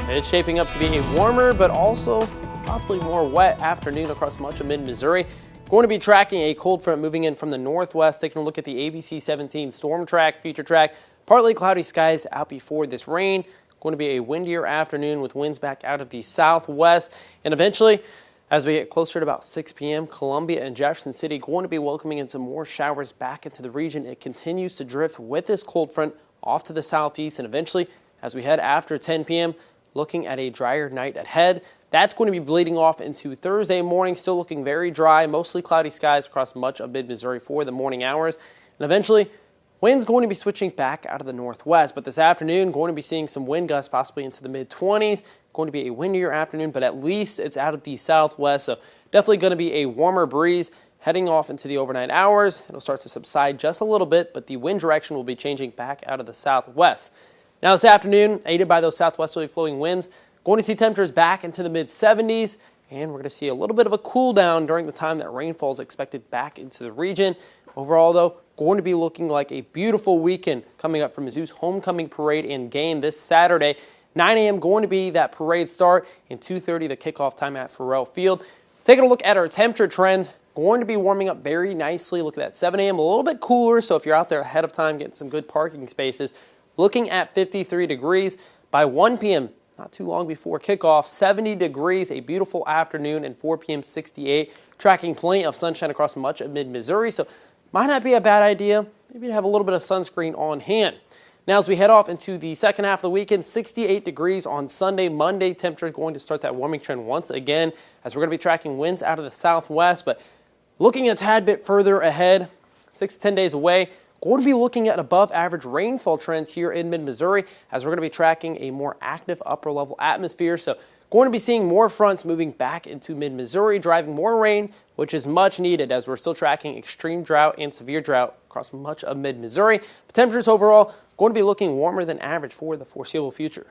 It's shaping up to be a warmer but also possibly more wet afternoon across much of mid-Missouri. Going to be tracking a cold front moving in from the northwest, taking a look at the ABC 17 storm track, future track. Partly cloudy skies out before this rain. Going to be a windier afternoon with winds back out of the southwest. And eventually, as we get closer to about 6 p.m., Columbia and Jefferson City going to be welcoming in some more showers back into the region. It continues to drift with this cold front off to the southeast, and eventually, as we head after 10 p.m., looking at a drier night ahead. That's going to be bleeding off into Thursday morning, still looking very dry, mostly cloudy skies across much of mid-Missouri for the morning hours. And eventually, winds going to be switching back out of the northwest. But this afternoon, going to be seeing some wind gusts possibly into the mid-20s. Going to be a windier afternoon, but at least it's out of the southwest. So definitely going to be a warmer breeze heading off into the overnight hours. It'll start to subside just a little bit, but the wind direction will be changing back out of the southwest. Now this afternoon, aided by those southwesterly flowing winds, going to see temperatures back into the mid-70s, and we're going to see a little bit of a cool down during the time that rainfall is expected back into the region. Overall, though, going to be looking like a beautiful weekend coming up for Mizzou's homecoming parade and game this Saturday. 9 a.m. going to be that parade start, and 2:30 the kickoff time at Farrell Field. Taking a look at our temperature trends, going to be warming up very nicely. Look at that, 7 a.m. a little bit cooler, so if you're out there ahead of time getting some good parking spaces, looking at 53 degrees. By 1 p.m., not too long before kickoff, 70 degrees, a beautiful afternoon, and 4 p.m. 68, tracking plenty of sunshine across much of mid-Missouri, so might not be a bad idea maybe to have a little bit of sunscreen on hand. Now as we head off into the second half of the weekend, 68 degrees on Sunday. Monday, temperatures going to start that warming trend once again as we're going to be tracking winds out of the southwest, but looking a tad bit further ahead, 6 to 10 days away, going to be looking at above average rainfall trends here in mid-Missouri as we're going to be tracking a more active upper level atmosphere. So going to be seeing more fronts moving back into mid-Missouri, driving more rain, which is much needed as we're still tracking extreme drought and severe drought across much of mid-Missouri. But temperatures overall going to be looking warmer than average for the foreseeable future.